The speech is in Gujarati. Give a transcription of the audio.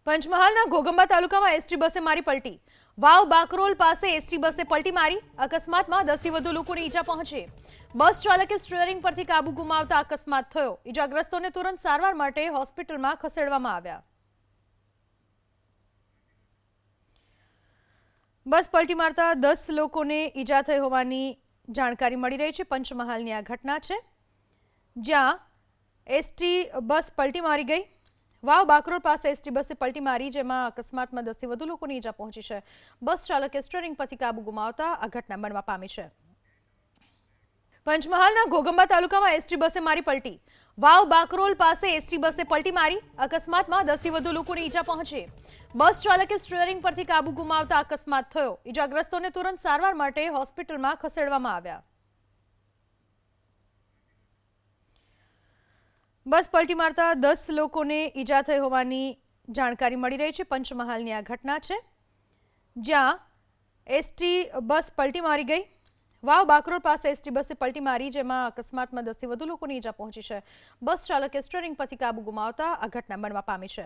પંચમહાલના ઘોગંબા તાલુકામાં એસટી બસે મારી પલટી। વાવ બાકરોલ પાસે એસટી બસે પલટી મારી। અકસ્માતમાં 10 થી વધુ લોકોને ઈજા પહોંચી। બસ ચાલકે સ્ટીયરિંગ પરથી કાબુ ગુમાવતા અકસ્માત થયો। ઈજાગ્રસ્તોને તુરંત સારવાર માટે હોસ્પિટલમાં ખસેડવામાં આવ્યા। બસ પલટી મારતા 10 લોકોને ઈજા થઈ હોવાની જાણકારી મળી રહી છે। પંચમહાલની આ ઘટના છે, જ્યાં એસટી બસ પલટી મારી ગઈ। વાવ બાકરોલ પાસે એસટી બસે પલટી મારી, જેમાં અકસ્માતમાં 10 થી વધુ લોકોને ઈજા પહોંચી છે। બસ ચાલકે સ્ટીયરિંગ પરથી કાબુ ગુમાવતા આ ઘટના બનવા પામી છે। પંચમહાલના ઘોગંબા તાલુકામાં એસટી બસે મારી પલટી। વાવ બાકરોલ પાસે એસટી બસે પલટી મારી। અકસ્માતમાં 10 થી વધુ લોકોને ઈજા પહોંચી। બસ ચાલકે સ્ટીયરિંગ પરથી કાબુ ગુમાવતા અકસ્માત થયો। ઈજાગ્રસ્તોને તુરંત સારવાર માટે હોસ્પિટલમાં ખસેડવામાં આવ્યા। બસ પલટી મારતા 10 લોકોને ઈજા થઈ હોવાની જાણકારી મળી રહી છે। પંચમહાલની આ ઘટના છે, જ્યાં એસટી બસ પલટી મારી ગઈ। વાવ બાકરોલ પાસે એસટી બસે પલટી મારી, જેમાં અકસ્માતમાં 10 થી વધુ લોકોને ઈજા પહોંચી છે। બસ ચાલકે સ્ટીયરિંગ પરથી કાબુ ગુમાવતા આ ઘટના બનવા પામી છે।